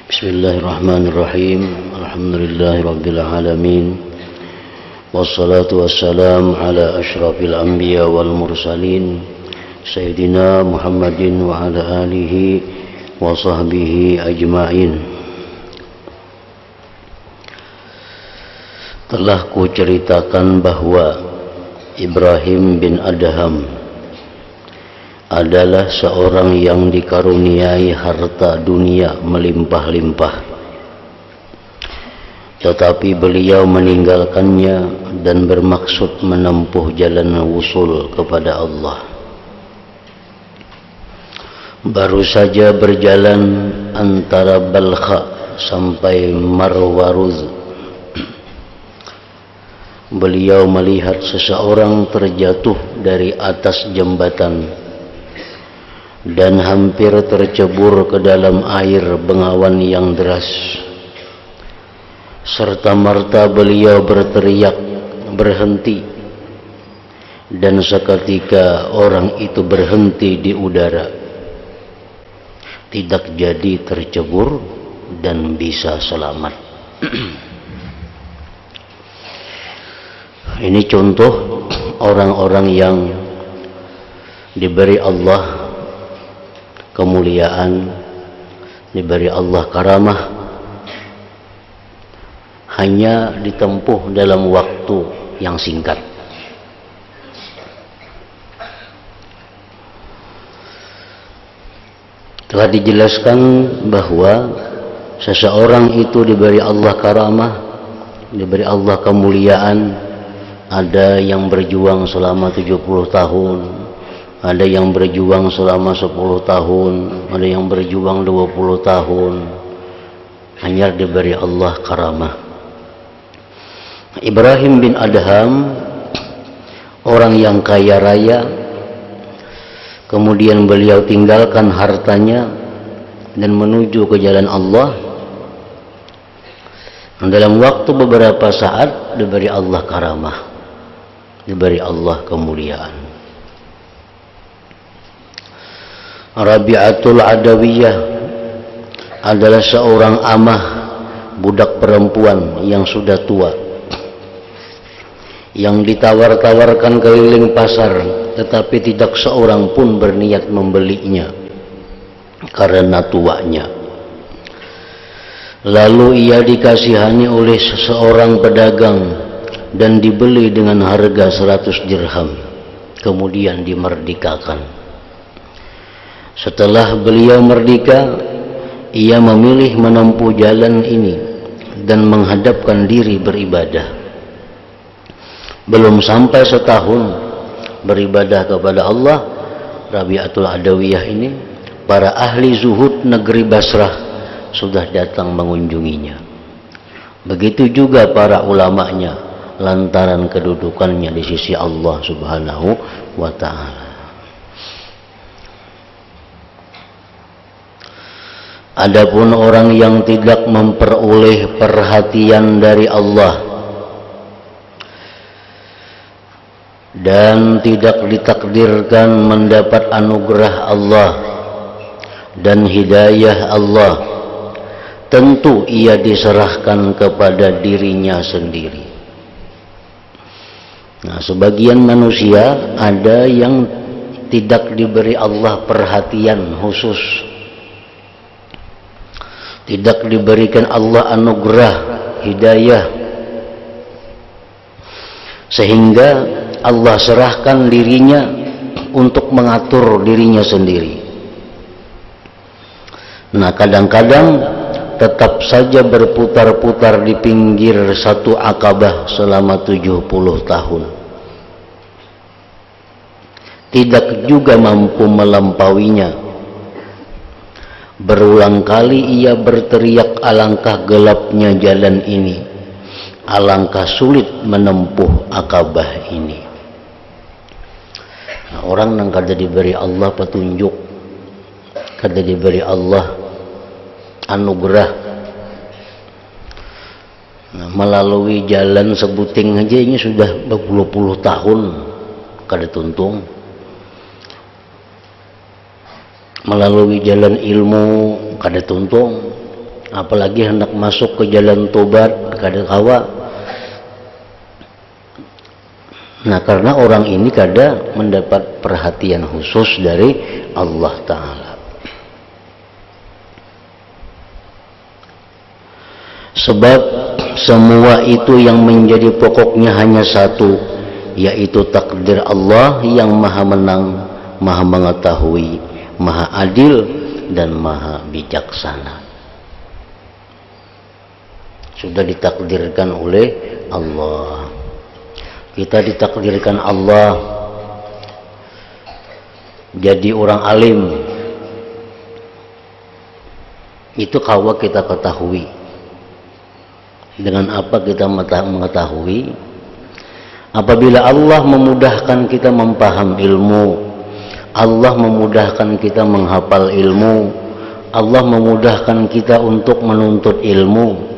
Bismillahirrahmanirrahim. Alhamdulillahirabbil alamin. Wassalatu wassalamu ala asyrafil anbiya wal mursalin Sayyidina Muhammadin wa ala alihi wa sahbihi ajma'in. Telah kuceritakan bahwa Ibrahim bin Adham adalah seorang yang dikaruniai harta dunia melimpah-limpah, tetapi beliau meninggalkannya dan bermaksud menempuh jalan wusul kepada Allah. Baru saja berjalan antara Balkha sampai Marwaruz, beliau melihat seseorang terjatuh dari atas jembatan dan hampir tercebur ke dalam air bengawan yang deras. Serta-merta beliau berteriak, berhenti, dan seketika orang itu berhenti di udara, tidak jadi tercebur dan bisa selamat. Ini contoh orang-orang yang diberi Allah kemuliaan, diberi Allah karamah, hanya ditempuh dalam waktu yang singkat. Telah dijelaskan bahwa seseorang itu diberi Allah karamah, diberi Allah kemuliaan. Ada yang berjuang selama 70 tahun, ada yang berjuang selama 10 tahun, ada yang berjuang 20 tahun, hanya diberi Allah karamah. Ibrahim bin Adham, orang yang kaya raya, kemudian beliau tinggalkan hartanya dan menuju ke jalan Allah. Dalam waktu beberapa saat diberi Allah karamah, diberi Allah kemuliaan. Rabi'atul Adawiyah adalah seorang amah, budak perempuan yang sudah tua, yang ditawar-tawarkan keliling pasar, tetapi tidak seorang pun berniat membelinya karena tuanya. Lalu ia dikasihani oleh seseorang pedagang dan dibeli dengan harga 100 dirham, kemudian dimerdekakan. Setelah beliau merdeka, ia memilih menempuh jalan ini dan menghadapkan diri beribadah. Belum sampai setahun beribadah kepada Allah, Rabi'atul Adawiyah ini, para ahli zuhud negeri Basrah sudah datang mengunjunginya. Begitu juga para ulamanya, lantaran kedudukannya di sisi Allah Subhanahu wa ta'ala. Adapun orang yang tidak memperoleh perhatian dari Allah dan tidak ditakdirkan mendapat anugerah Allah dan hidayah Allah, tentu ia diserahkan kepada dirinya sendiri. Nah, sebagian manusia ada yang tidak diberi Allah perhatian khusus, tidak diberikan Allah anugerah hidayah, sehingga Allah serahkan dirinya untuk mengatur dirinya sendiri. Nah, kadang-kadang tetap saja berputar-putar di pinggir satu akabah selama 70 tahun. Tidak juga mampu melampauinya. Berulang kali ia berteriak, alangkah gelapnya jalan ini, alangkah sulit menempuh akabah ini. Nah, orang yang kada diberi Allah petunjuk, kada diberi Allah anugerah, nah, melalui jalan sebuting aja ini sudah berpuluh-puluh tahun kada tuntung. Melalui jalan ilmu kada tuntung, apalagi hendak masuk ke jalan tobat kada kawa. Nah, karena orang ini kada mendapat perhatian khusus dari Allah Ta'ala. Sebab semua itu yang menjadi pokoknya hanya satu, yaitu takdir Allah yang maha menang, maha mengetahui, maha adil, dan maha bijaksana. Sudah ditakdirkan oleh Allah. Kita ditakdirkan Allah jadi orang alim. Itu kawa kita ketahui. Dengan apa kita mengetahui? Apabila Allah memudahkan kita memaham ilmu, Allah memudahkan kita menghafal ilmu, Allah memudahkan kita untuk menuntut ilmu,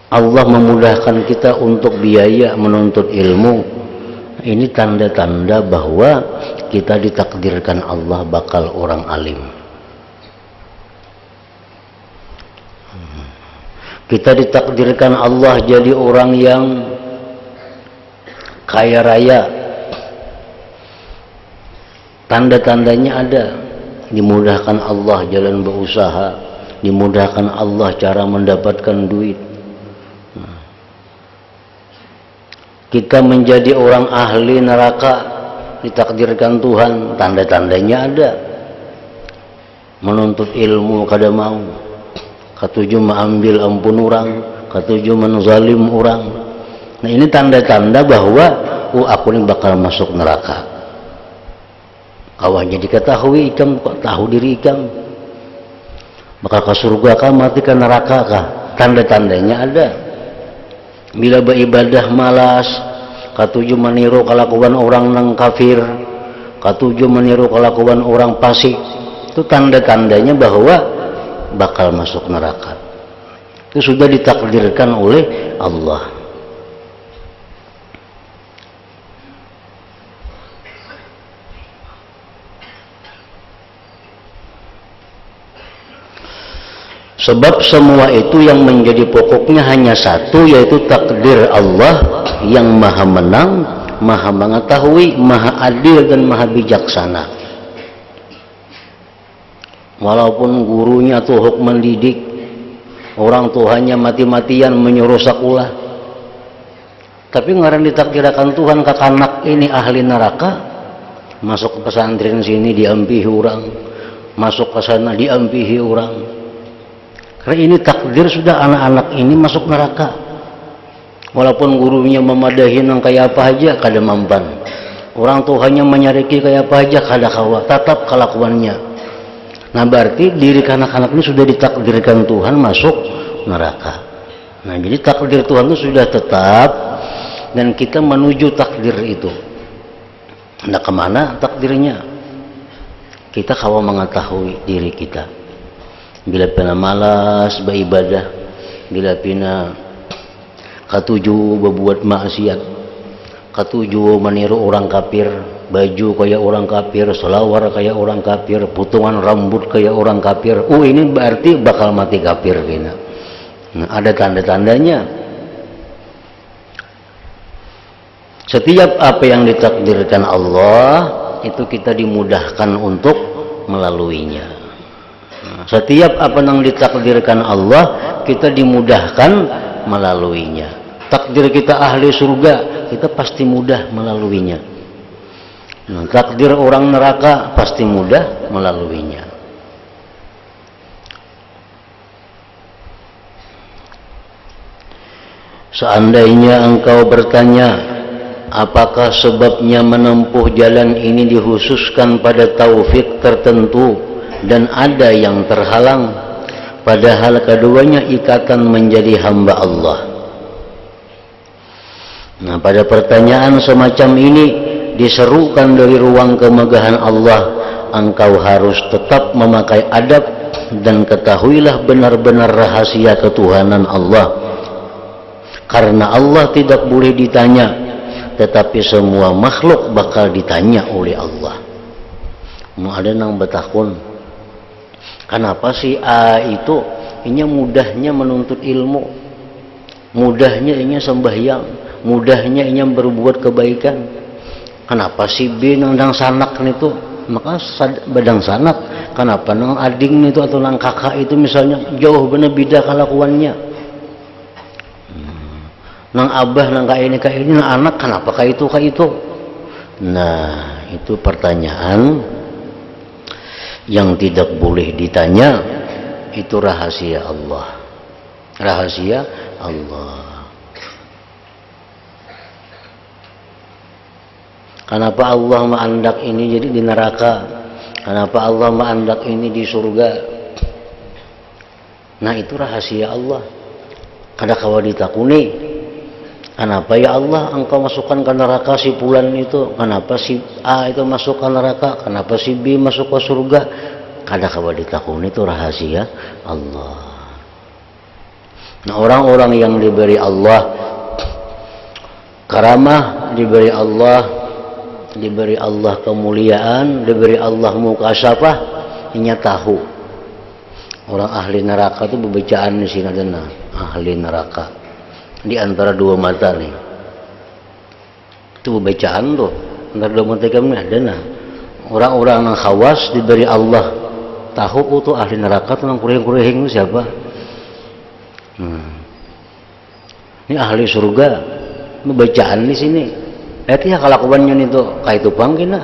Allah memudahkan kita untuk biaya menuntut ilmu. Ini tanda-tanda bahwa kita ditakdirkan Allah bakal orang alim. Kita ditakdirkan Allah jadi orang yang kaya raya. Tanda-tandanya ada. Dimudahkan Allah jalan berusaha, dimudahkan Allah cara mendapatkan duit. Kita menjadi orang ahli neraka, ditakdirkan Tuhan, tanda-tandanya ada. Menuntut ilmu kada mau, katujuh mengambil ampun orang, katujuh menzalim orang. Nah, ini tanda-tanda bahwa aku ini bakal masuk neraka. Awalnya diketahui ikam, kok tahu diri ikam bakal ke surga kah, mati ke neraka kah? Tanda-tandanya ada. Bila beribadah malas, katujuh meniru kelakuan orang nang kafir, katujuh meniru kelakuan orang fasik, itu tanda-tandanya bahwa bakal masuk neraka. Itu sudah ditakdirkan oleh Allah. Sebab semua itu yang menjadi pokoknya hanya satu, yaitu takdir Allah yang maha menang, maha mengetahui, maha adil, dan maha bijaksana. Walaupun gurunya tuh mendidik, orang tuhannya mati-matian menyuruh sekolah, tapi ngaran ditakdirkan Tuhan ke anak ini ahli neraka, masuk ke pesantren sini diampihi orang, masuk ke sana diampihi orang. Karena ini takdir sudah, anak-anak ini masuk neraka. Walaupun gurunya memadahi nang kayak apa aja kada mampan, orang tuhannya menyariki kayak apa aja kada kawa, tetap kelakuannya. Nah, berarti diri anak-anak ini sudah ditakdirkan Tuhan masuk neraka. Nah, jadi takdir Tuhan itu sudah tetap, dan kita menuju takdir itu. Nah, kemana takdirnya? Kita kawa mengetahui diri kita. Bila pina malas beribadah, bila pina katuju berbuat maksiat, katuju meniru orang kafir, baju kayak orang kafir, selawar kayak orang kafir, potongan rambut kayak orang kafir, ini berarti bakal mati kafir gitu. Nah, ada tanda-tandanya. Setiap apa yang ditakdirkan Allah itu kita dimudahkan untuk melaluinya. Setiap apa yang ditakdirkan Allah kita dimudahkan melaluinya. Takdir kita ahli surga, kita pasti mudah melaluinya. Nah, takdir orang neraka pasti mudah melaluinya. Seandainya engkau bertanya, apakah sebabnya menempuh jalan ini dikhususkan pada taufik tertentu dan ada yang terhalang, padahal keduanya ikatan menjadi hamba Allah. Nah, pada pertanyaan semacam ini diserukan dari ruang kemegahan Allah, engkau harus tetap memakai adab dan ketahuilah benar-benar rahasia ketuhanan Allah. Karena Allah tidak boleh ditanya, tetapi semua makhluk bakal ditanya oleh Allah. Mau ada nang betakun, Kenapa si A itu ini mudahnya menuntut ilmu, mudahnya ini sembahyang, mudahnya ini berbuat kebaikan? Kenapa si B nang sanak itu, maka badang sanak? Kenapa nang ading itu atau nang kakak itu misalnya jauh bener beda kelakuannya? Nang abah nang kayak ini nang anak kenapa kayak itu? Nah, itu pertanyaan yang tidak boleh ditanya. Itu rahasia Allah, rahasia Allah. Kenapa Allah mengandak ini jadi di neraka? Kenapa Allah mengandak ini di surga? Nah, itu rahasia Allah. Kada kawa ditakuni. Kenapa ya Allah engkau masukkan ke neraka si fulan itu? Kenapa si A itu masuk ke neraka? Kenapa si B masuk ke surga? Kada kawa ditakuni, itu rahasia Allah. Nah, orang-orang yang diberi Allah karamah, diberi Allah kemuliaan, diberi Allah mukasyafah, ini tahu orang ahli neraka itu bebacaan di sini ada ahli neraka di antara dua mata nih. Itu bebacaan tuh antara dua mata kami ada orang-orang yang khawas diberi Allah tahu tuh ahli neraka tuh nang kureng-kureng siapa? Ini ahli surga bebacaan di sini. Lihat ya kelakuannya itu kayak itu bangkina.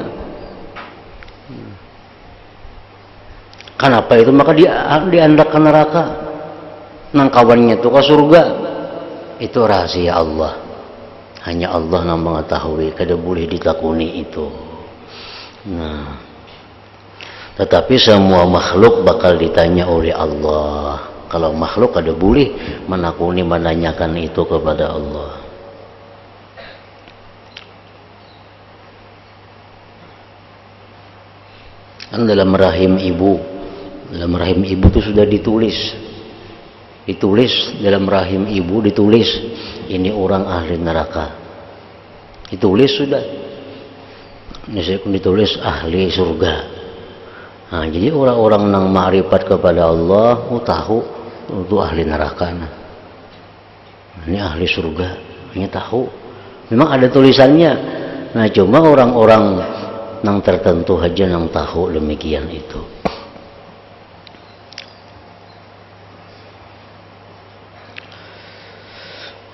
Kenapa itu? Maka diandak ke neraka. Nang kawannya itu ke surga. Itu rahasia Allah. Hanya Allah yang mengetahui. Kada boleh ditakuni itu. Nah, tetapi semua makhluk bakal ditanya oleh Allah. Kalau makhluk kada boleh menakuni, menanyakan itu kepada Allah. Kan dalam rahim ibu itu sudah ditulis dalam rahim ibu, ditulis ini orang ahli neraka, ditulis sudah. Ini saya pun ditulis ahli surga. Nah, jadi orang-orang yang ma'rifat kepada Allah tahu itu ahli neraka. Ini ahli surga, ini tahu. Memang ada tulisannya. Nah, cuma orang-orang yang tertentu aja yang tahu demikian itu.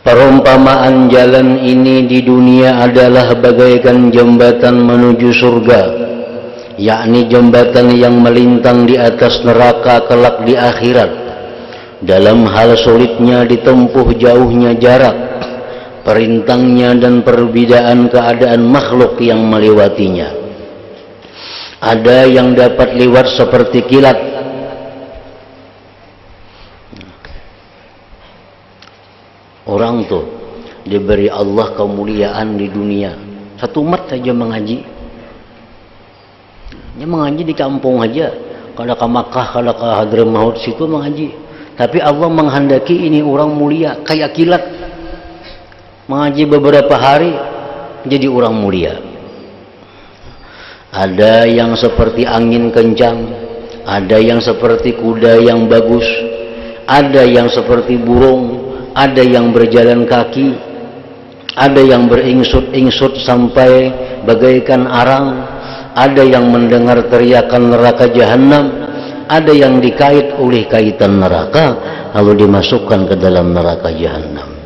Perumpamaan jalan ini di dunia adalah bagaikan jembatan menuju surga, yakni jembatan yang melintang di atas neraka kelak di akhirat. Dalam hal sulitnya ditempuh jauhnya jarak, perintangnya dan perbedaan keadaan makhluk yang melewatinya. Ada yang dapat lewat seperti kilat. Orang tuh diberi Allah kemuliaan di dunia. Satu umat saja mengaji. Dia mengaji di kampung aja. Kalau ke Makkah, kalau ke Hadramaut situ mengaji. Tapi Allah menghendaki ini orang mulia kayak kilat. Mengaji beberapa hari jadi orang mulia. Ada yang seperti angin kencang, ada yang seperti kuda yang bagus, ada yang seperti burung, ada yang berjalan kaki, ada yang beringsut-ingsut sampai bagaikan arang, ada yang mendengar teriakan neraka jahanam, ada yang dikait oleh kaitan neraka lalu dimasukkan ke dalam neraka jahanam.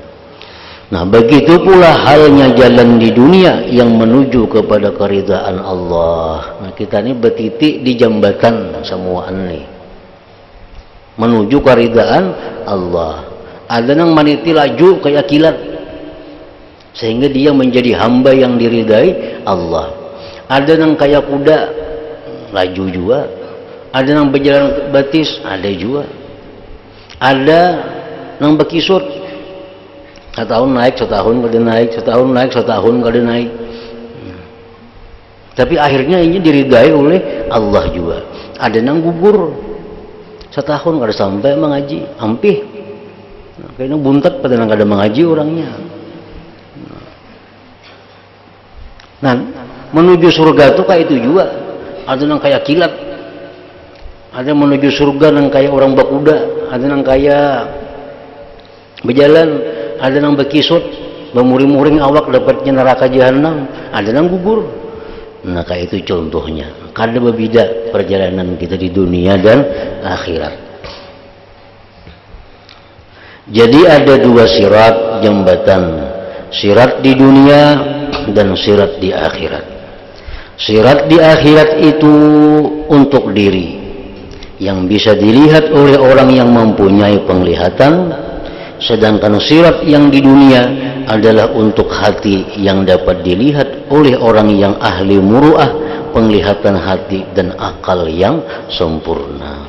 Nah, begitu pula halnya jalan di dunia yang menuju kepada keridhaan Allah. Nah, kita ini bertitik di jembatan semua ini menuju keridhaan Allah. Ada yang meniti laju kayak kilat sehingga dia menjadi hamba yang diridai Allah. Ada yang kayak kuda laju juga, ada yang berjalan batis, ada juga. Ada yang berkisut, setahun naik, setahun kada naik, setahun naik, setahun kada naik. Tapi akhirnya ini diridai oleh Allah juga. Ada yang gugur setahun kada sampai mengaji, hampir. Kayaknya buntat pada yang kada mengaji orangnya. Nah, menuju surga itu kayak itu juga. Ada yang kayak kilat. Ada menuju surga nang kaya orang bakuda, ada nang kaya berjalan, ada nang bekisut, bermuring-muring awak dapatnya neraka jahanam, ada nang gugur. Nah kayak itu contohnya. Kada berbeda perjalanan kita di dunia dan akhirat. Jadi ada dua sirat jembatan, sirat di dunia dan sirat di akhirat. Sirat di akhirat itu untuk diri yang bisa dilihat oleh orang yang mempunyai penglihatan, sedangkan sirat yang di dunia adalah untuk hati yang dapat dilihat oleh orang yang ahli muru'ah, penglihatan hati dan akal yang sempurna.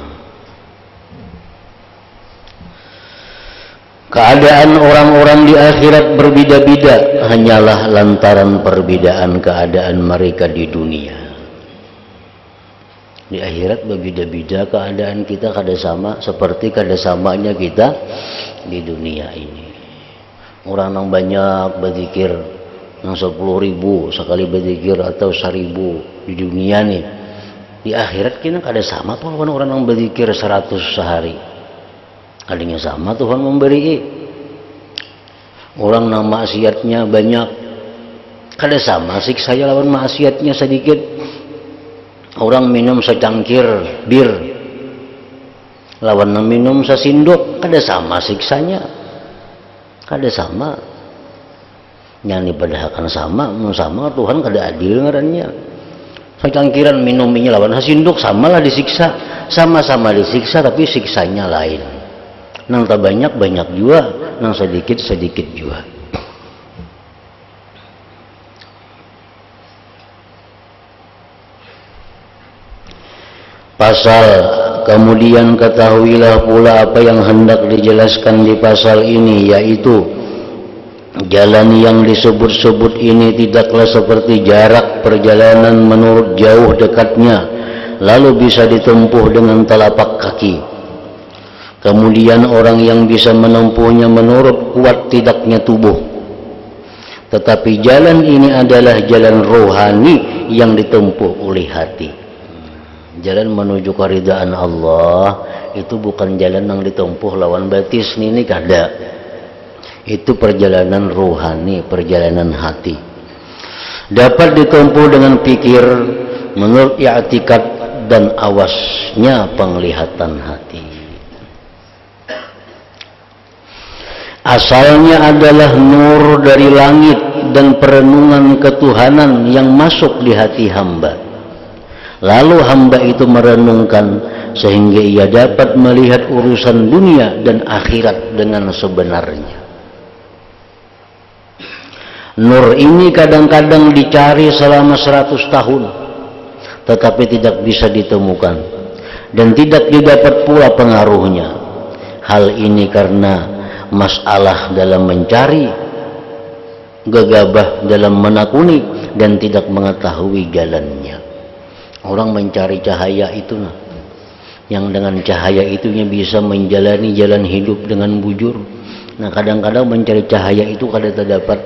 Keadaan orang-orang di akhirat berbeda-beda hanyalah lantaran perbedaan keadaan mereka di dunia. Di akhirat berbeda-beda keadaan kita, kada sama seperti kada samanya kita di dunia ini. Orang yang banyak berzikir yang 10.000 sekali berzikir atau 1.000 di dunia nih, di akhirat kita kada sama pun orang yang berzikir 100 sehari. Adanya sama Tuhan memberi. Orang yang maksiatnya banyak, kada sama siksa lawan maksiatnya sedikit. Orang minum secangkir bir lawan minum sesindok, kada sama siksanya, kada sama. Yang dipadahakan sama Tuhan kada adil ngarannya. Secangkiran minuminya lawan sesindok samalah disiksa, sama-sama disiksa tapi siksanya lain. Nang tak banyak juga, nang sedikit juga. Pasal, kemudian ketahuilah pula apa yang hendak dijelaskan di pasal ini, yaitu jalan yang disebut-sebut ini tidaklah seperti jarak perjalanan menurut jauh dekatnya, lalu bisa ditempuh dengan telapak kaki. Kemudian orang yang bisa menempuhnya menurut kuat tidaknya tubuh. Tetapi jalan ini adalah jalan rohani yang ditempuh oleh hati. Jalan menuju keridaan Allah itu bukan jalan yang ditempuh lawan batis ini kada. Itu perjalanan rohani, perjalanan hati. Dapat ditempuh dengan pikir menurut i'tikad dan awasnya penglihatan hati. Asalnya adalah nur dari langit dan perenungan ketuhanan yang masuk di hati hamba. Lalu hamba itu merenungkan sehingga ia dapat melihat urusan dunia dan akhirat dengan sebenarnya. Nur ini kadang-kadang dicari selama 100 tahun, tetapi tidak bisa ditemukan dan tidak didapat pula pengaruhnya. Hal ini karena masalah dalam mencari, gegabah dalam menakuni, dan tidak mengetahui jalannya. Orang mencari cahaya itu, yang dengan cahaya itunya bisa menjalani jalan hidup dengan bujur. Nah kadang-kadang mencari cahaya itu kada terdapat.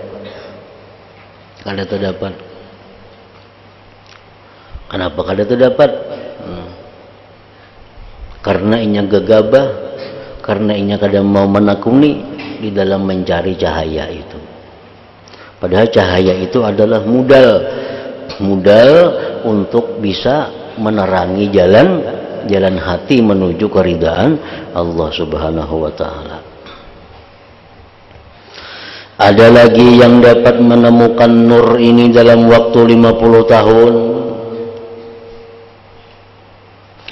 Kenapa kada terdapat? Karena inya gegabah, karena inya kadang mau menakuni di dalam mencari cahaya itu. Padahal cahaya itu adalah modal untuk bisa menerangi jalan hati menuju keridaan Allah Subhanahu wa taala. Ada lagi yang dapat menemukan nur ini dalam waktu 50 tahun.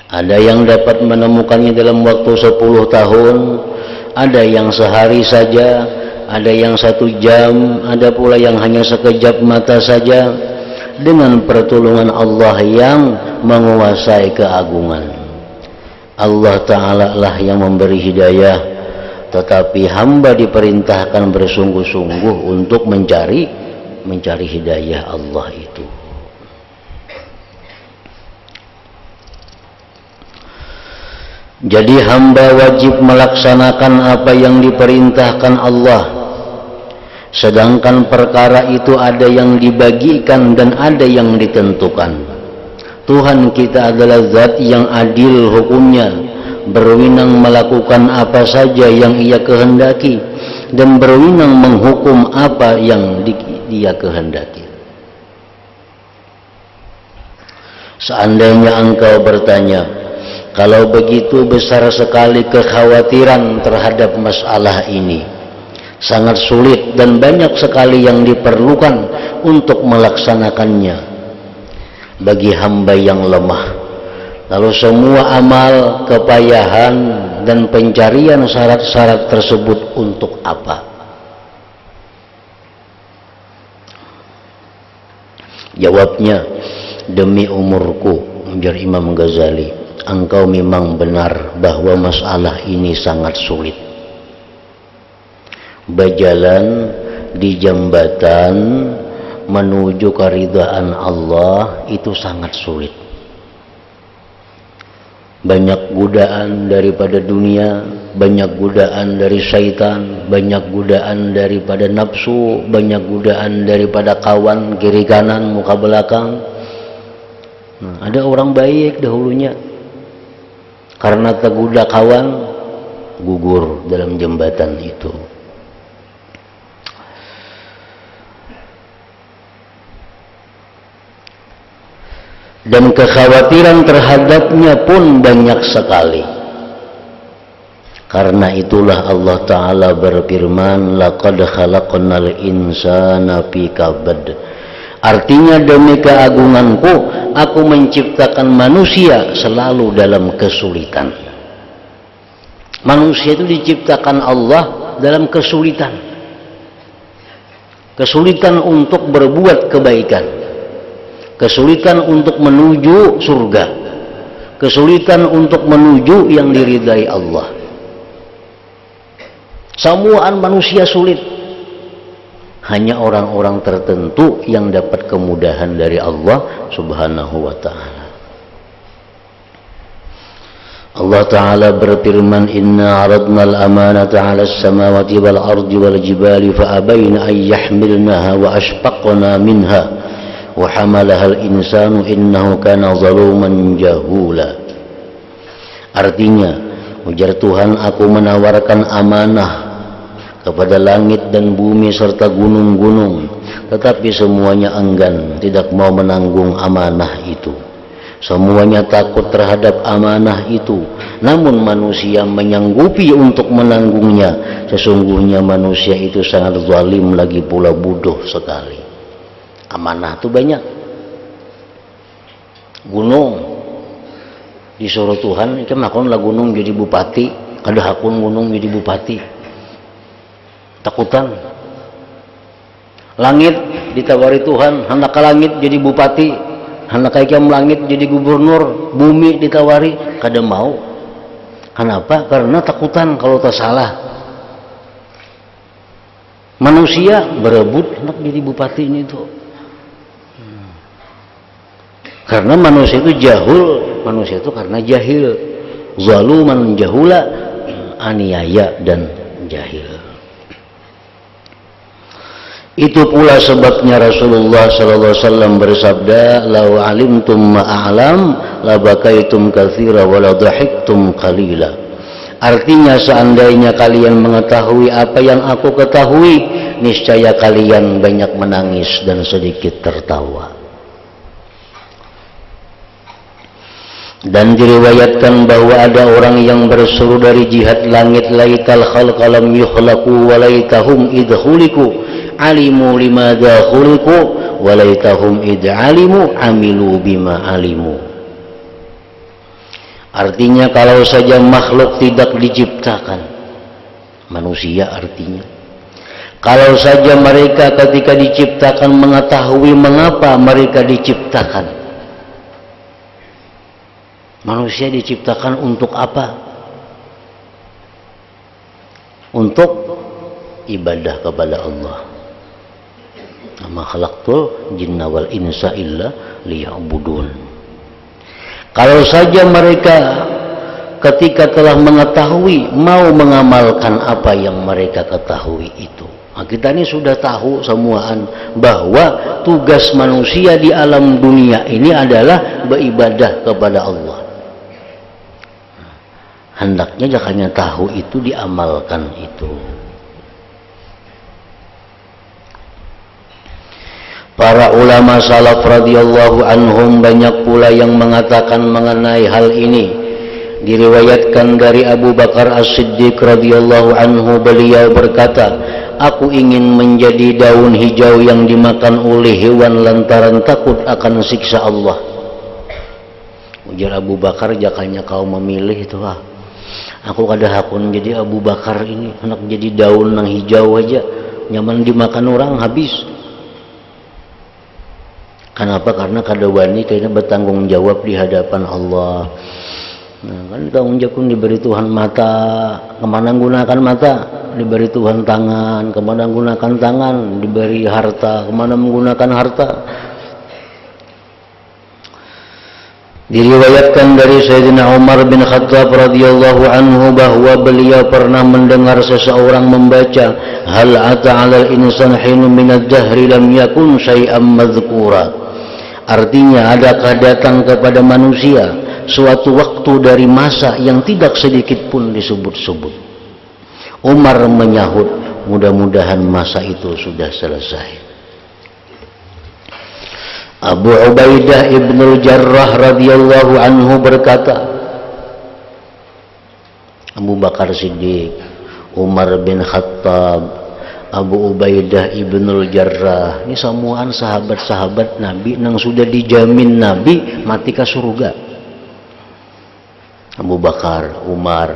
Ada yang dapat menemukannya dalam waktu 10 tahun, ada yang sehari saja, ada yang 1 jam, ada pula yang hanya sekejap mata saja, dengan pertolongan Allah yang menguasai keagungan. Allah Ta'ala lah yang memberi hidayah, tetapi hamba diperintahkan bersungguh-sungguh untuk mencari hidayah Allah itu. Jadi hamba wajib melaksanakan apa yang diperintahkan Allah. Sedangkan perkara itu ada yang dibagikan dan ada yang ditentukan. Tuhan kita adalah zat yang adil hukumnya, berwenang melakukan apa saja yang ia kehendaki dan berwenang menghukum apa yang dia kehendaki. Seandainya engkau bertanya, kalau begitu besar sekali kekhawatiran terhadap masalah ini, sangat sulit dan banyak sekali yang diperlukan untuk melaksanakannya bagi hamba yang lemah. Lalu semua amal, kepayahan, dan pencarian syarat-syarat tersebut untuk apa? Jawabnya, demi umurku, ujar Imam Ghazali, engkau memang benar bahwa masalah ini sangat sulit. Berjalan di jembatan menuju keridhaan Allah itu sangat sulit. Banyak godaan daripada dunia, banyak godaan dari syaitan, banyak godaan daripada nafsu, banyak godaan daripada kawan kiri kanan muka belakang. Nah, ada orang baik dahulunya, karena tergoda kawan gugur dalam jembatan itu. Dan kekhawatiran terhadapnya pun banyak sekali. Karena itulah Allah Ta'ala berfirman, laqad khalaqnal insana fi kabad. Artinya, demi keagunganku, aku menciptakan manusia selalu dalam kesulitan. Manusia itu diciptakan Allah dalam kesulitan. Kesulitan untuk berbuat kebaikan, kesulitan untuk menuju surga, kesulitan untuk menuju yang diridai Allah. Semuaan manusia sulit. Hanya orang-orang tertentu yang dapat kemudahan dari Allah Subhanahu wa ta'ala. Allah Ta'ala berfirman, inna aradna al-amanata 'ala as-samawati wal ardi wal jibali fa abayna an yahmilnaha wa ashfaqna minha wa hamalaha al-insanu innahu kana zaluman jahula. Artinya, ujar Tuhan, aku menawarkan amanah kepada langit dan bumi serta gunung-gunung, tetapi semuanya enggan, tidak mau menanggung amanah itu. Semuanya takut terhadap amanah itu, namun manusia menyanggupi untuk menanggungnya. Sesungguhnya manusia itu sangat zalim, lagi pula bodoh sekali. Amanah itu banyak. Gunung disuruh Tuhan, itu makon lah gunung jadi bupati, kada hakun gunung jadi bupati. Takutan. Langit ditawari Tuhan, hendak ke langit jadi bupati, hendak ikan langit jadi gubernur. Bumi ditawari, kada mau. Kenapa? Karena takutan kalau tak salah. Manusia berebut hendak jadi bupatinya itu. Karena manusia itu jahul, manusia itu karena jahil. Zaluman jahula, aniaya dan jahil. Itu pula sebabnya Rasulullah SAW bersabda, "Lau alimtum ma'alam, la bakaitum katsira wa la dhahiktum qalila." Artinya, seandainya kalian mengetahui apa yang aku ketahui, niscaya kalian banyak menangis dan sedikit tertawa. Dan diriwayatkan bahwa ada orang yang berseru dari jihad langit, laital khalqa lam yukhlaqu wa laitahum idkhuliku alimu limadha khuliqu walaitahum id'alimu amilu bima alimu. Artinya, kalau saja makhluk tidak diciptakan, manusia artinya, kalau saja mereka ketika diciptakan mengetahui mengapa mereka diciptakan. Manusia diciptakan untuk apa? Untuk ibadah kepada Allah. Ma khalaqtul jinna wal insa illa liya'budun. Kalau saja mereka ketika telah mengetahui mau mengamalkan apa yang mereka ketahui itu, Nah, kita ini sudah tahu semuaan bahwa tugas manusia di alam dunia ini adalah beribadah kepada Allah. Hendaknya jangannya tahu itu, diamalkan itu. Para ulama salaf radhiyallahu anhum banyak pula yang mengatakan mengenai hal ini. Diriwayatkan dari Abu Bakar As-Siddiq radhiyallahu anhu, beliau berkata, aku ingin menjadi daun hijau yang dimakan oleh hewan lantaran takut akan siksa Allah. Ujar Abu Bakar, jakanya kau memilih itu aku kada hakun jadi Abu Bakar ini, anak jadi daun yang hijau aja, nyaman dimakan orang habis. Kenapa? Karena kada wani kayaknya bertanggung jawab di hadapan Allah. Nah, kan tanggung jawab diberi Tuhan mata, kemana gunakan mata? Diberi Tuhan tangan, kemana gunakan tangan? Diberi harta, kemana menggunakan harta? Diriwayatkan dari Sayyidina Umar bin Khattab radhiyallahu anhu bahwa beliau pernah mendengar seseorang membaca, hal ata 'alal insan hinun minad dahri lam yakun syai'an madhkura. Artinya, adakah datang kepada manusia suatu waktu dari masa yang tidak sedikit pun disebut-sebut? Umar menyahut, mudah-mudahan masa itu sudah selesai. Abu Ubaidah ibnul Jarrah radhiyallahu anhu berkata, Abu Bakar Siddiq, Umar bin Khattab, Abu Ubaidah ibnul Jarrah, ini semuaan sahabat-sahabat Nabi yang sudah dijamin Nabi mati ke surga. Abu Bakar, Umar,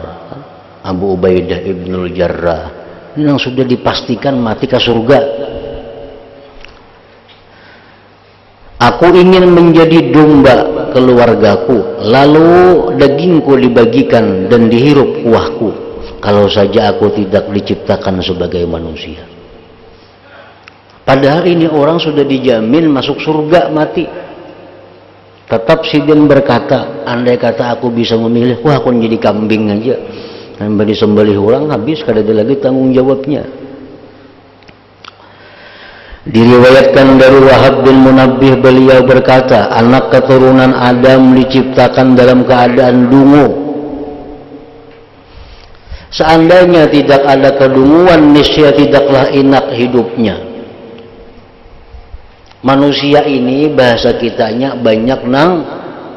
Abu Ubaidah ibnul Jarrah, ini yang sudah dipastikan mati ke surga. Aku ingin menjadi domba keluargaku, lalu dagingku dibagikan dan dihirup kuahku, kalau saja aku tidak diciptakan sebagai manusia. Padahal ini orang sudah dijamin masuk surga mati. Tetap Sidin berkata, andai kata aku bisa memilih, wah aku jadi kambing aja, dan disembelih orang habis, kada ada lagi tanggung jawabnya. Diriwayatkan dari Wahab bin Munabbih, beliau berkata, anak keturunan Adam diciptakan dalam keadaan dungu. Seandainya tidak ada kedunguan, niscaya tidaklah enak hidupnya. Manusia ini bahasa kitanya banyak nang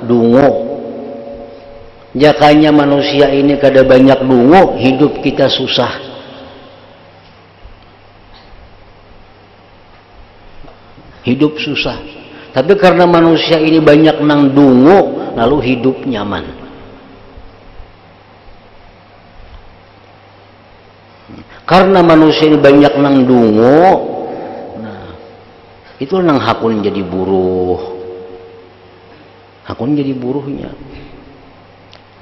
dungu. Jakanya manusia ini kada banyak dungu, hidup kita susah. Hidup susah. Tapi karena manusia ini banyak nang dungu, lalu hidup nyaman. Karena manusia ini banyak nang dungu, nah, itu nang hakun jadi buruh. Hakun jadi buruhnya.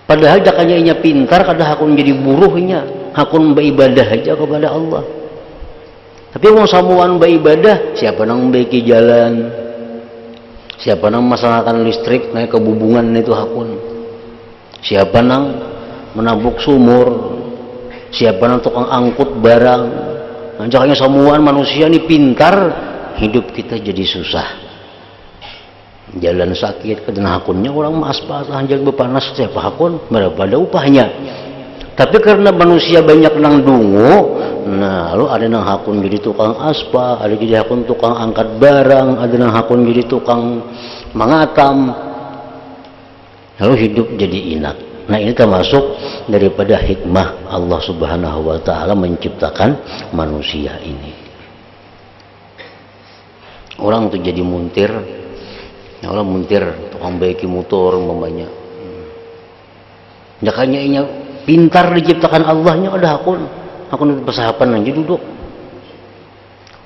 Padahal jakanya inya pintar, kada hakun jadi buruhnya. Hakun beribadah aja kepada Allah. Tapi mau samuan beribadah, siapa nang membaiki jalan, siapa nang memasalahkan listrik, naik ke bubungan itu hakun, siapa nang menabuk sumur, siapa nang tukang angkut barang. Nah, jakanya samuan manusia ini pintar, hidup kita jadi susah. Jalan sakit, kadang hakunnya orang maspal, hanjal bepanas, siapa hakun, berapa ada upahnya. Tapi karena manusia banyak nang dungu, nah lalu ada nang hakun jadi tukang aspal, ada jadi hakun tukang angkat barang, ada nang hakun jadi tukang mengatam, lalu hidup jadi enak. Nah ini termasuk daripada hikmah Allah Subhanahu wa ta'ala menciptakan manusia ini. Orang tuh jadi muntir, orang muntir tukang baiki motor umpamanya, jakanya inya pintar diciptakan Allahnya, ada hakun itu persahapan aja duduk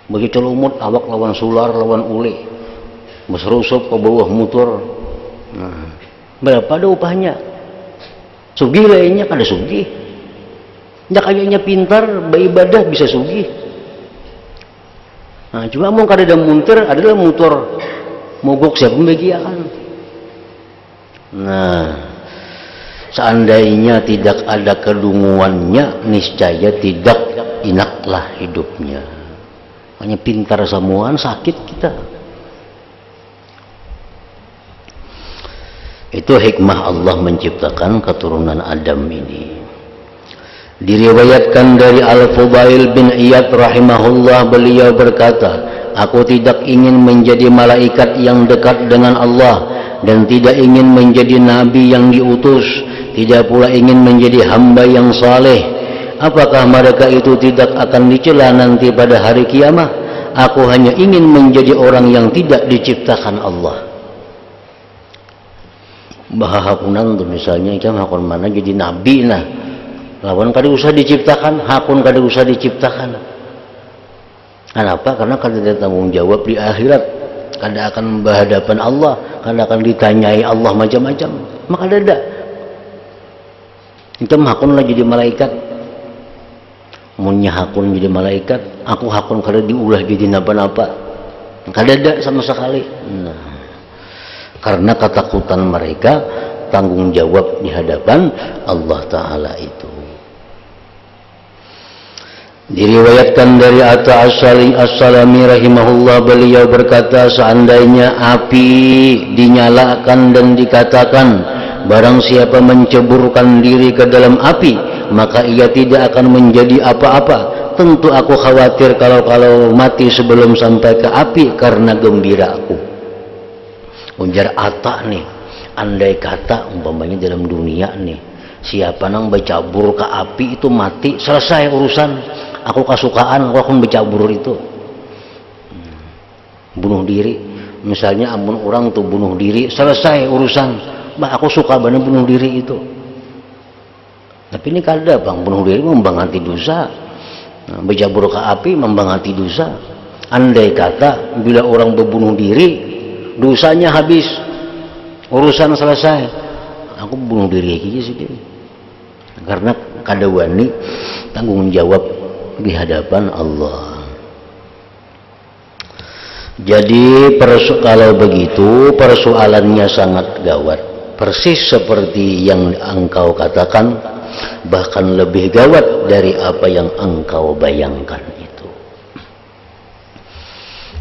begitu lumut awak lawan sular lawan ule mesrusup ke bawah motor. Nah, berapa ada upahnya? Sugih lainnya kada sugih, jakanya pintar beribadah bisa sugih. Nah, cuma mau kada ada muntir adalah motor mogok siapa membagiakan. Nah, seandainya tidak ada kedunguannya, niscaya tidak enaklah hidupnya. Makanya pintar samuan sakit kita. Itu hikmah Allah menciptakan keturunan Adam ini. Diriwayatkan dari Al-Fudail bin Iyad rahimahullah, beliau berkata, aku tidak ingin menjadi malaikat yang dekat dengan Allah, dan tidak ingin menjadi nabi yang diutus, tidak pula ingin menjadi hamba yang saleh. Apakah mereka itu tidak akan dicela nanti pada hari kiamat? Aku hanya ingin menjadi orang yang tidak diciptakan Allah. Bahahapunan tuh misalnya kita hakun mana jadi nabi nah. Lawan kada usah diciptakan, hakun kada usah diciptakan. Kenapa? Karena kada ada tanggung jawab di akhirat, kada akan berhadapan Allah, kada akan ditanyai Allah macam-macam. Maka ada. Itu hakun lah jadi malaikat. Munnya hakun jadi malaikat, aku hakun kada diulah jadi napa-napa. Kada ada sama sekali. Nah, karena ketakutan mereka tanggung jawab di hadapan Allah Ta'ala itu. Diriwayatkan dari Atta As-Salami rahimahullah, beliau berkata, seandainya api dinyalakan dan dikatakan, barang siapa menceburkan diri ke dalam api, maka ia tidak akan menjadi apa-apa. Tentu aku khawatir kalau mati sebelum sampai ke api karena gembira aku. Ujar Atta nih, andai kata umpamanya dalam dunia nih, siapa nang bercabur ke api itu mati, selesai urusan. Aku kasukaan, aku akan bercabur itu. Bunuh diri. Misalnya amun orang tuh bunuh diri, selesai urusan. Bah, aku suka banget bunuh diri itu. Tapi ini kada bang, bunuh diri membangati dosa. Nah, bercabur ke api membangati dosa. Andai kata bila orang berbunuh diri, dosanya habis, urusan selesai. Aku bunuh diri aja sih. Karena kada wani tanggung jawab di hadapan Allah. Jadi kalau begitu persoalannya sangat gawat, persis seperti yang engkau katakan, bahkan lebih gawat dari apa yang engkau bayangkan itu.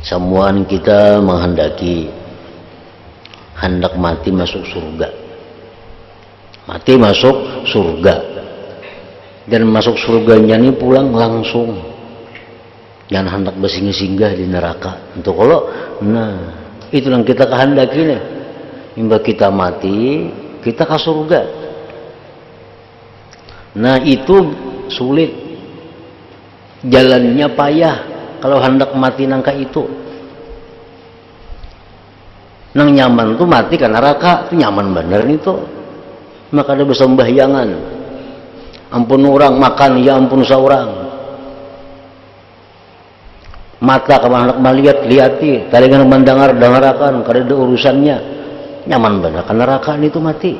Semuaan kita menghendaki hendak mati masuk surga, mati masuk surga. Dan masuk surganya ini pulang langsung, jangan hendak bersinggah-singgah di neraka. Untuk kalau, nah itu yang kita kehendaki nih. Hingga kita mati, kita ke surga. Nah itu sulit, jalannya payah kalau hendak mati nangka itu. Nang nyaman tuh mati ke neraka, itu nyaman bener itu. Maka ada bersembahyangan. Ampun orang makan, ya ampun seorang. Mata kemana hendak melihat, lihati. Talingan mendengar, dengarakan. Kada ada urusannya. Nyaman benar, kan neraka itu mati.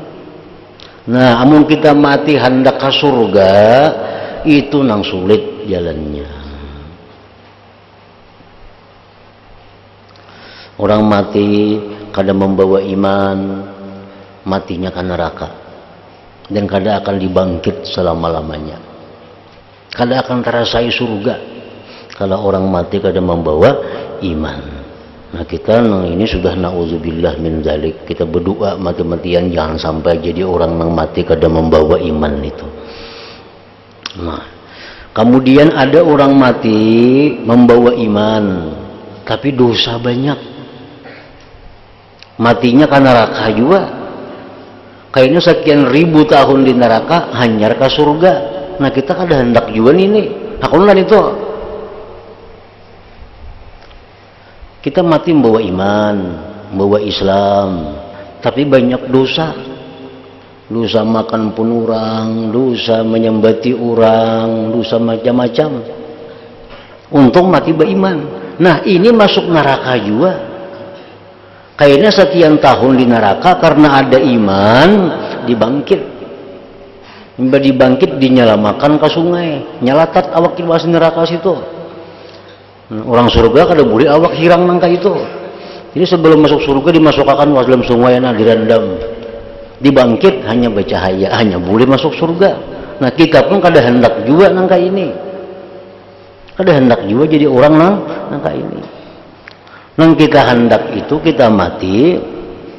Nah, amun kita mati hendak ke surga, itu nang sulit jalannya. Orang mati kada membawa iman, matinya ke neraka. Dan kada akan dibangkit selama-lamanya, kada akan terasai surga kalau orang mati kada membawa iman. Nah kita ini sudah na'udzubillah min dzalik, kita berdoa mati-matian jangan sampai jadi orang yang mati kada membawa iman itu. Nah kemudian ada orang mati membawa iman tapi dosa banyak, matinya ke neraka juga. Kayaknya sekian ribu tahun di neraka hanyar ke surga. Nah kita kada hendak juga ini. Aku lah itu. Kita mati membawa iman, membawa Islam, tapi banyak dosa. Dosa makan pun orang, dosa menyembati orang, dosa macam-macam. Untung mati beriman. Nah ini masuk neraka juga. Kayaknya sekian tahun di neraka karena ada iman dibangkit. Dibangkit dinyalamakan ke sungai, nyalatat awak kiwas neraka situ. Orang surga kada boleh awak hirang nangka itu. Jadi sebelum masuk surga dimasukkan was dalam sungai na direndam. Dibangkit hanya bercahaya, hanya boleh masuk surga. Nah kita pun kada hendak juga nangka ini. Kada hendak juga jadi orang nang kayak ini. Nang kita hendak itu kita mati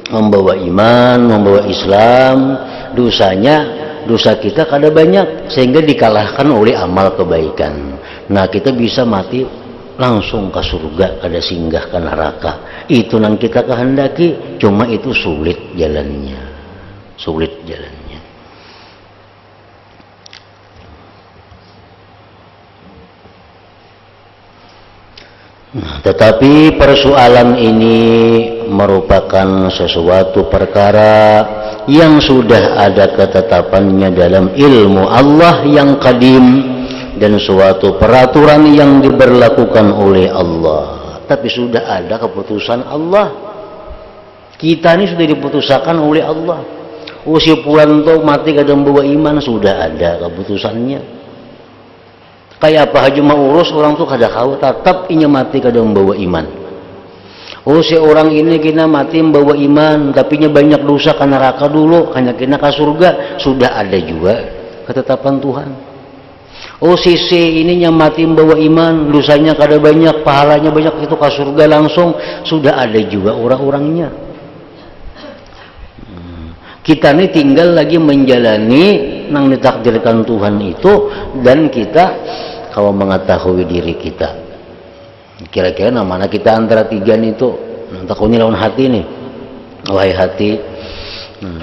membawa iman, membawa Islam, dosa kita kada banyak sehingga dikalahkan oleh amal kebaikan. Nah, kita bisa mati langsung ke surga, kada singgah ke neraka. Itu nang kita kehendaki, cuma itu sulit jalannya. Nah, tetapi persoalan ini merupakan sesuatu perkara yang sudah ada ketetapannya dalam ilmu Allah yang qadim dan suatu peraturan yang diberlakukan oleh Allah. Tapi sudah ada keputusan Allah. Kita ini sudah diputuskan oleh Allah. Si puan tuh mati kadang bawa iman, sudah ada keputusannya. Kayak apa aja mau urus orang tuh kada kau tetap inya mati kadang bawa iman. Si orang ini kena mati membawa iman, tapi nya banyak dosa ke neraka dulu, hanya kena ke surga, sudah ada juga ketetapan Tuhan. Si ininya mati membawa iman, dosanya kada banyak, pahalanya banyak, itu ke surga langsung, sudah ada juga orang-orangnya. Kita ini tinggal lagi menjalani nang ditakdirkan Tuhan itu, dan kita kalau mengetahui diri kita kira-kira mana kita antara tiga nih tuh, takutnya lawan hati nih, wahai hati,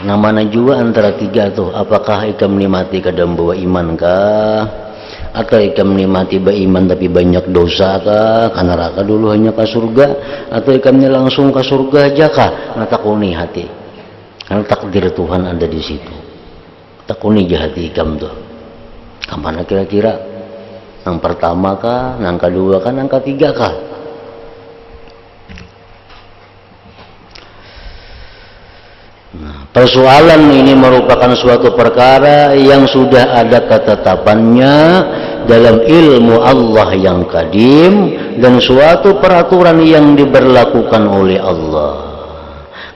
namanya juga antara tiga tuh, apakah ikam menikmati kadang bawa iman kah, atau ikam menikmati beriman tapi banyak dosa kah, ke neraka dulu hanya ke surga, atau ikamnya langsung ke surga aja kah? Nah, takuni hati, karena takdir Tuhan ada di situ. Takuni hati ikam tuh, kemana kira-kira? Yang pertama kah, yang kedua kah, yang ketiga kah? Nah, persoalan ini merupakan suatu perkara yang sudah ada ketetapannya dalam ilmu Allah yang qadim dan suatu peraturan yang diberlakukan oleh Allah.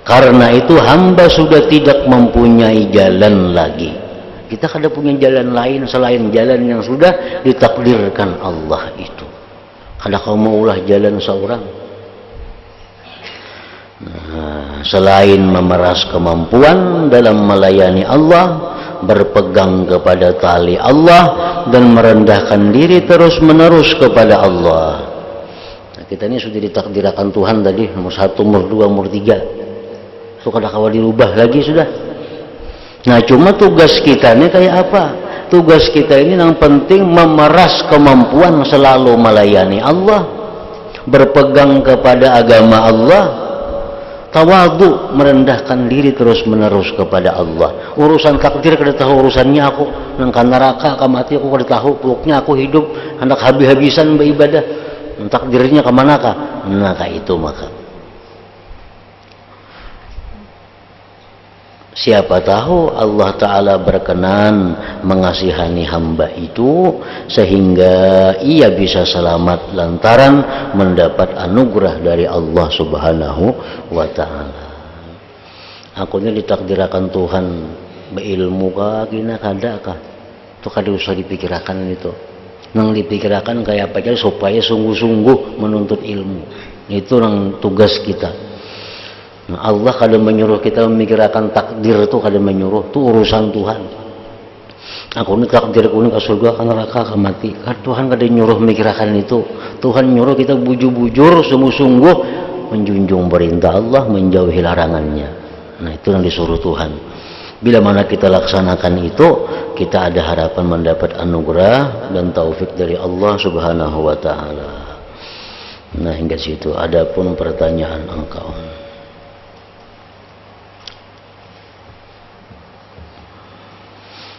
Karena itu hamba sudah tidak mempunyai jalan lagi. Kita kada punya jalan lain selain jalan yang sudah ditakdirkan Allah itu. Kada kau mau ulah jalan seorang. Nah, selain memeras kemampuan dalam melayani Allah, berpegang kepada tali Allah dan merendahkan diri terus-menerus kepada Allah. Nah, kita ini sudah ditakdirkan Tuhan tadi, nomor 1, nomor 2, nomor 3. Itu kada kau dirubah lagi sudah. Nah, cuma tugas kita ini kayak apa? Tugas kita ini yang penting memeras kemampuan selalu melayani Allah, berpegang kepada agama Allah, tawadhu, merendahkan diri terus menerus kepada Allah. Urusan takdir kada tahu urusannya aku, nang neraka ka mati aku kada tahu, pokoknya aku hidup hendak habis-habisan beribadah. Takdirnya ke manakah? Nah, kayak itu maka. Siapa tahu Allah Ta'ala berkenan mengasihani hamba itu sehingga ia bisa selamat lantaran mendapat anugerah dari Allah Subhanahu wa Ta'ala. Aku ini ditakdirkan Tuhan berilmu kah, kina kada kah? Itu kada usah dipikirkan itu. Nang dipikirkan kayak apa aja supaya sungguh-sungguh menuntut ilmu. Itu nang tugas kita. Nah, Allah kadang menyuruh kita memikirkan takdir itu, kadang menyuruh itu urusan Tuhan. Aku ini takdirku ini ke surga, ke neraka, ke mati. Kan Tuhan kadang nyuruh memikirkan itu. Tuhan nyuruh kita bujur-bujur, sungguh-sungguh menjunjung perintah Allah, menjauhi larangannya. Nah, itu yang disuruh Tuhan. Bila mana kita laksanakan itu, kita ada harapan mendapat anugerah dan taufik dari Allah Subhanahu wa Ta'ala. Nah, hingga situ. Adapun pertanyaan engkau.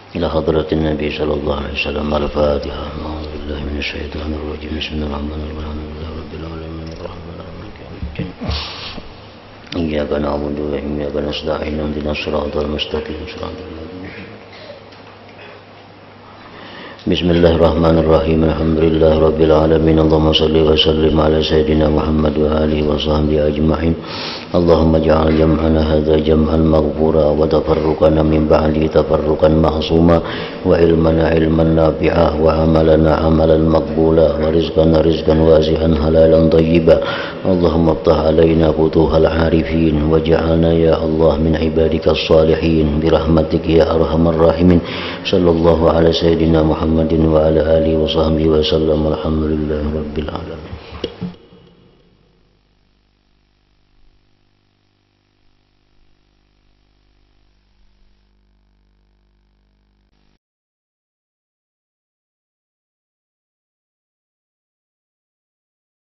إلى حضرة النبي صلى الله عليه وسلم. الفاتحة. أعوذ بالله من الشيطان الرجيم. بسم الله الرحمن الرحيم. الحمد لله رب العالمين الرحمن الرحيم. إياك نعبد وإياك نستعين اهدنا الصراط المستقيم صراط الذين Bismillahirrahmanirrahim. Alhamdulillahirabbil alamin. Allahumma shalli wa sallim ala sayyidina Muhammad wa alihi wa sahbihi ajma'in. Allahumma ja'al jam'ana hadza jam'an maghfura wa tafarruqana min ba'di tafarruqan ma'suma wa ilmana ilman nafi'a wa amalana amalan maqbula wa rizqana rizqan wasi'an halalan thayyiba. Allahumma iftah alaina futuhal arifin waj'alna ya Allah min ibadika as-salihin bi rahmatika ya arhamar rahimin. Sallallahu ala sayyidina Muhammadin wa ala alihi wa sahbihi wa sallam. Alhamdulillahi rabbil alamin.